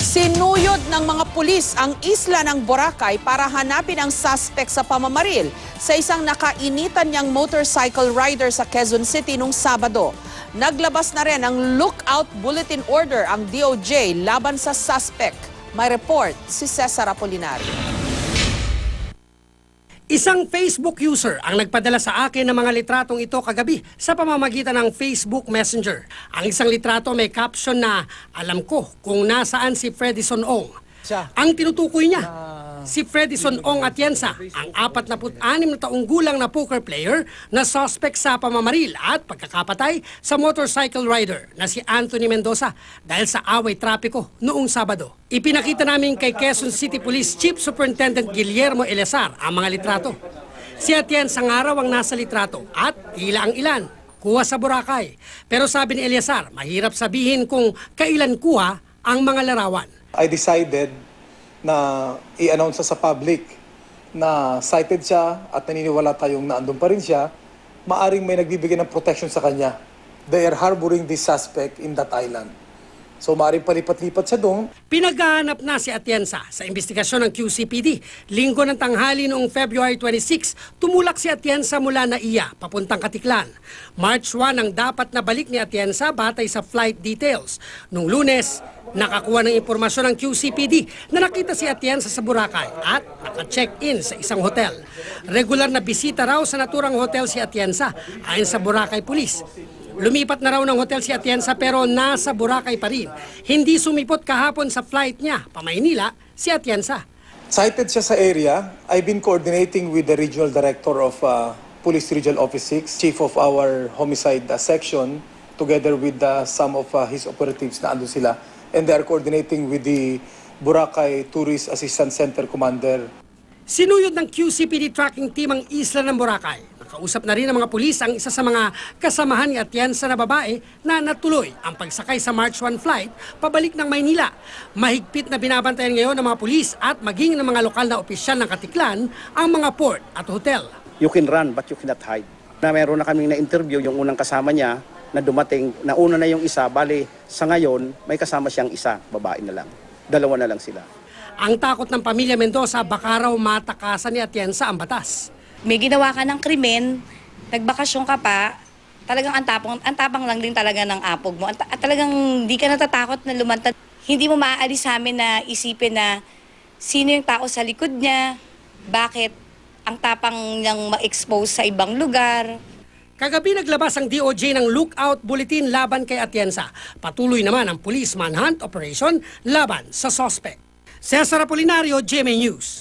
Sinuyod ng mga pulis ang isla ng Boracay para hanapin ang suspect sa pamamaril sa isang nakainitan niyang motorcycle rider sa Quezon City nung Sabado. Naglabas na rin ang lookout bulletin order ang DOJ laban sa suspect. May report si Cesar Apolinario. Isang Facebook user ang nagpadala sa akin ng mga litratong ito kagabi sa pamamagitan ng Facebook Messenger. Ang isang litrato may caption na, "Alam ko kung nasaan si Fredison Ong." Ang tinutukoy niya, si Fredison Ong Atienza, ang 46 na taong gulang na poker player na suspect sa pamamaril at pagkakapatay sa motorcycle rider na si Anthony Mendoza dahil sa away trapiko noong Sabado. Ipinakita namin kay Quezon City Police Chief Superintendent Guillermo Eleazar ang mga litrato. Si Atienza ng araw ang nasa litrato at tila ang ilan, kuha sa Boracay. Pero sabi ni Eleazar, mahirap sabihin kung kailan kuha ang mga larawan. I decided na i-announce sa public na cited siya at naniniwala tayong naandun pa rin siya, maaring may nagbibigay ng protection sa kanya. They are harboring this suspect in that island. So maaring palipat-lipat siya doon. Pinaghahanap na si Atienza sa investigasyon ng QCPD. Linggo ng tanghali noong February 26, tumulak si Atienza mula Naiya papuntang Katiklan. March 1 ang dapat na balik ni Atienza batay sa flight details. Noong Lunes, nakakuha ng impormasyon ng QCPD na nakita si Atienza sa Boracay at naka-check-in sa isang hotel. Regular na bisita raw sa naturang hotel si Atienza ayon sa Boracay Police. Lumipat na raw ng hotel si Atienza pero nasa Boracay pa rin. Hindi sumipot kahapon sa flight niya pa Maynila si Atienza. Cited siya sa area. I've been coordinating with the Regional Director of Police Regional Office 6, Chief of our Homicide Section, together with some of his operatives na andun sila. And they are coordinating with the Boracay Tourist Assistance Center Commander. Sinuyod ng QCPD tracking team ang isla ng Boracay. Nakausap na rin ng mga pulis ang isa sa mga kasamahan ni Atienza na babae na natuloy ang pagsakay sa March 1 flight pabalik ng Maynila. Mahigpit na binabantayan ngayon ng mga pulis at maging ng mga lokal na opisyal ng Katiklan ang mga port at hotel. You can run but you cannot hide. Na meron na kaming na-interview yung unang kasama niya na dumating, nauna na yung isa, bali sa ngayon may kasama siyang isa, babae na lang. Dalawa na lang sila. Ang takot ng pamilya Mendoza baka raw matakasan ni Atienza ang batas. May ginawa ka ng krimen, nagbakasyon ka pa, talagang ang tapang lang din talaga ng apog mo. Talagang hindi ka natatakot na lumantad. Hindi mo maaalis sa amin na isipin na sino yung tao sa likod niya, bakit ang tapang niyang ma-expose sa ibang lugar. Kagabi naglabas ang DOJ ng lookout bulletin laban kay Atienza. Patuloy naman ang police manhunt operation laban sa suspect. Cesar Apolinario, GMA News.